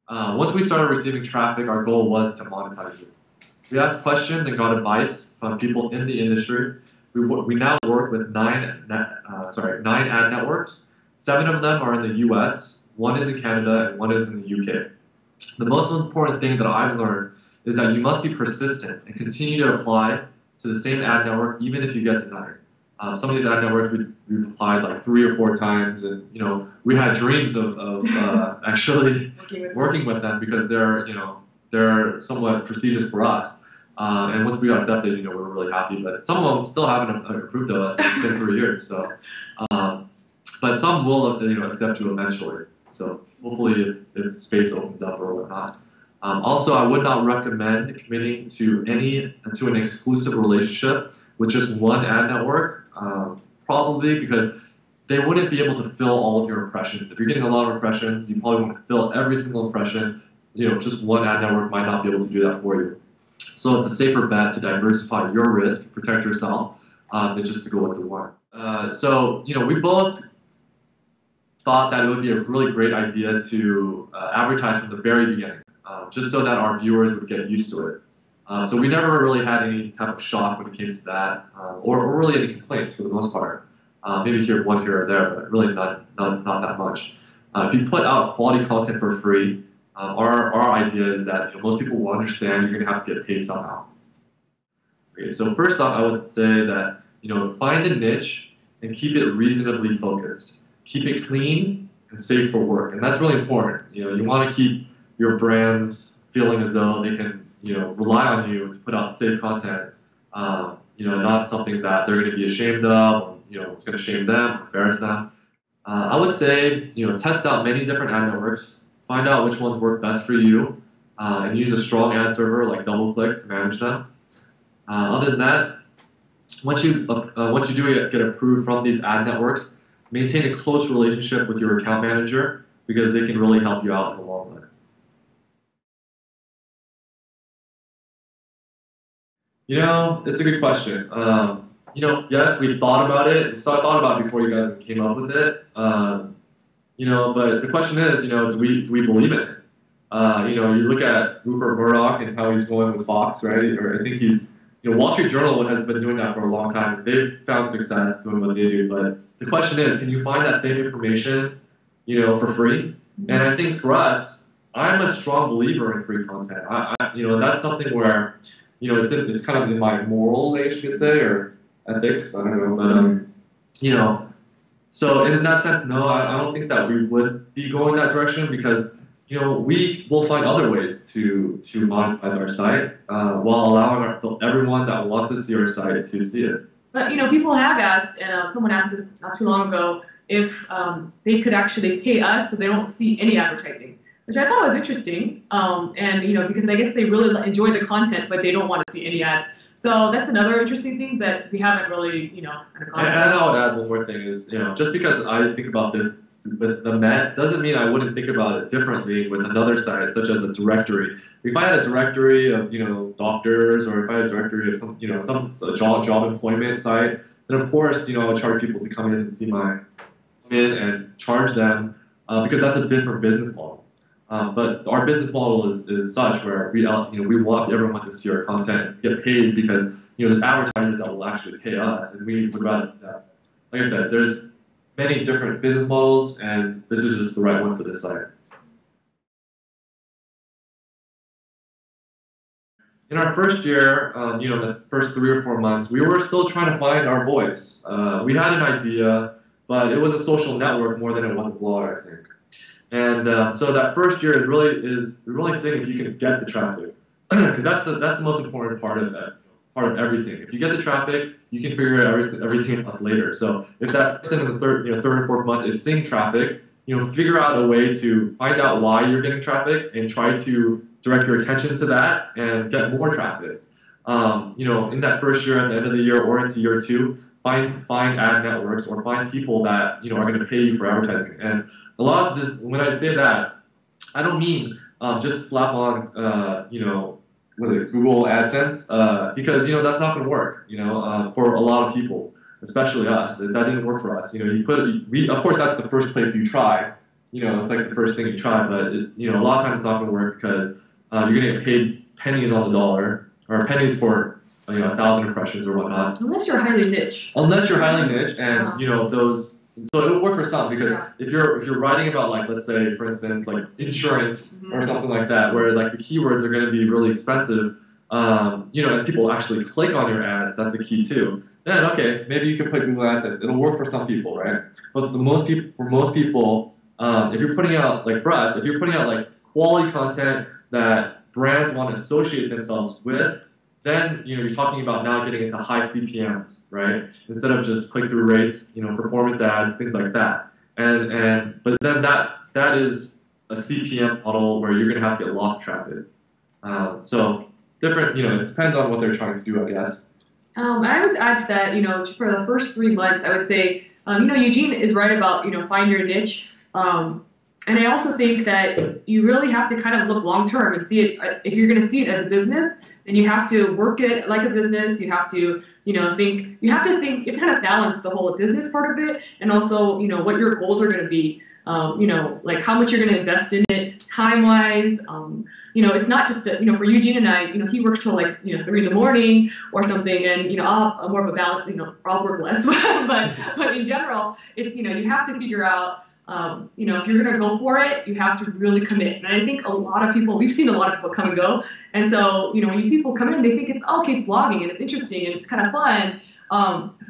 Once we started receiving traffic, our goal was to monetize it. We asked questions and got advice from people in the industry. We now work with nine ad networks. 7 of them are in the US, 1 is in Canada, and 1 is in the UK. The most important thing that I've learned is that you must be persistent and continue to apply to the same ad network even if you get denied. Some of these ad networks we've applied like 3 or 4 times, and we had dreams of actually working with them because they're somewhat prestigious for us. And once we got accepted, we were really happy. But some of them still haven't approved of us. It's been 3 years, so. But some will, accept you eventually. So hopefully, if space opens up or whatnot. Also, I would not recommend committing to an exclusive relationship with just one ad network, probably because they wouldn't be able to fill all of your impressions. If you're getting a lot of impressions, you probably want to fill every single impression. Just one ad network might not be able to do that for you. So it's a safer bet to diversify your risk, protect yourself, than just to go with the one. So we both thought that it would be a really great idea to advertise from the very beginning, just so that our viewers would get used to it. So we never really had any type of shock when it came to that, or really any complaints for the most part. Maybe one here or there, but really not that much. If you put out quality content for free, our idea is that most people will understand you're going to have to get paid somehow. Okay, so first off, I would say that find a niche and keep it reasonably focused. Keep it clean and safe for work, and that's really important. You want to keep your brands feeling as though they can rely on you to put out safe content. Not something that they're going to be ashamed of. It's going to shame them, embarrass them. I would say test out many different ad networks. Find out which ones work best for you, and use a strong ad server like DoubleClick to manage them. Other than that, once you do get approved from these ad networks, maintain a close relationship with your account manager because they can really help you out in the long run. It's a good question. Yes, we thought about it. We thought about it before you guys came up with it. But the question is, do we believe in it? You look at Rupert Murdoch and how he's going with Fox, right? Or I think Wall Street Journal has been doing that for a long time. They've found success doing what they do. But the question is, can you find that same information, for free? And I think for us, I'm a strong believer in free content. That's something where, it's kind of in my moral, I should say, or ethics. I don't know, but So in that sense, no, I don't think that we would be going that direction because we will find other ways to monetize our site while allowing everyone that wants to see our site to see it. But people have asked, and someone asked us not too long ago if they could actually pay us so they don't see any advertising, which I thought was interesting. And because I guess they really enjoy the content, but they don't want to see any ads. So that's another interesting thing that we haven't really, And I would add one more thing is, just because I think about this with the Met doesn't mean I wouldn't think about it differently with another site, such as a directory. If I had a directory of, doctors, or if I had a directory of some job employment site, then of course, I would charge people to come in and see and charge them because that's a different business model. But our business model is such where we want everyone to see our content, get paid because there's advertisers that will actually pay us, and we would rather do that. Like I said, there's many different business models, and this is just the right one for this site. In our first year, the first 3 or 4 months, we were still trying to find our voice. We had an idea, but it was a social network more than it was a blog, I think. And so that first year is really seeing if you can get the traffic, because that's the most important part of that. Part of everything. If you get the traffic, you can figure out everything else later. So if that person in the third or fourth month is seeing traffic, figure out a way to find out why you're getting traffic and try to direct your attention to that and get more traffic. In that first year, at the end of the year, or into year 2, find ad networks or find people that are going to pay you for advertising. And a lot of this, when I say that, I don't mean just slap on Google AdSense, because that's not going to work. For a lot of people, especially us, that didn't work for us. Of course, that's the first place you try. it's like the first thing you try, but a lot of times it's not going to work because you're going to get paid pennies on the dollar or pennies for 1,000 impressions or whatnot. Unless you're highly niche. Unless you're highly niche, and those. So it'll work for some because if you're writing about like, let's say for instance like insurance or something like that, where like the keywords are going to be really expensive, and people actually click on your ads, that's the key too. Then okay, maybe you can put Google AdSense. It'll work for some people, right? But for most people, if you're putting out like for us, if you're putting out like quality content that brands want to associate themselves with, then you're talking about now getting into high CPMs, right? Instead of just click-through rates, performance ads, things like that. But then that is a CPM model where you're going to have to get lots of traffic. So different, it depends on what they're trying to do, I guess. I would add to that, for the first 3 months, I would say, Eugene is right about, find your niche. And I also think that you really have to kind of look long-term and see it, if you're going to see it as a business, then you have to work it like a business. You have to, you have to kind of balance the whole business part of it, and also, what your goals are going to be. Like how much you're going to invest in it, time-wise. It's not just for Eugene and I, he works till like 3 in the morning or something, and I'll more of a balance. I'll work less, but in general, it's you have to figure out. If you're going to go for it, you have to really commit. And I think a lot of people, we've seen a lot of people come and go. And so, when you see people come in, they think it's vlogging and it's interesting and it's kind of fun.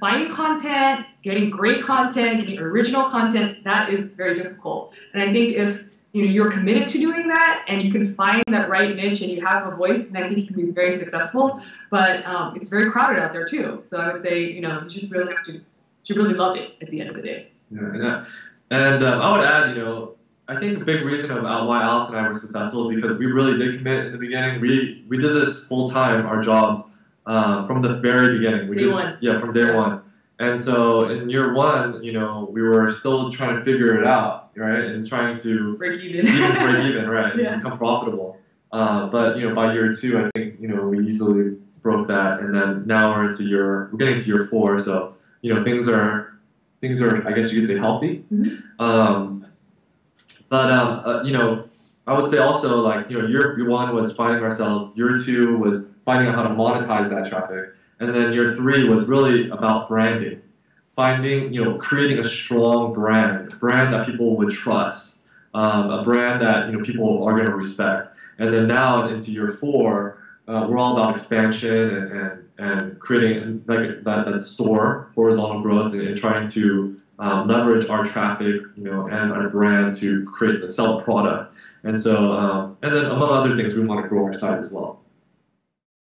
Finding content, getting great content, getting original content, that is very difficult. And I think if you're committed to doing that and you can find that right niche and you have a voice, then I think you can be very successful. But it's very crowded out there too. So I would say, you just really have to really love it at the end of the day. Yeah, and I would add, I think the big reason of why Alice and I were successful because we really did commit in the beginning. We did this full time, our jobs, from the very beginning. From day one. And so in year one, we were still trying to figure it out, right, and trying to break even, right, and become profitable. But by year 2, I think we easily broke that, and then now we're getting to year 4, so things are, I guess you could say, healthy. But I would say also, like, year 1 was finding ourselves, year 2 was finding out how to monetize that traffic, and then year 3 was really about branding, creating a strong brand that people would trust, a brand that people are going to respect, and then now into year 4, we're all about expansion and creating like that store, horizontal growth, and trying to leverage our traffic, and our brand to sell a product. And so, and then among other things, we want to grow our site as well.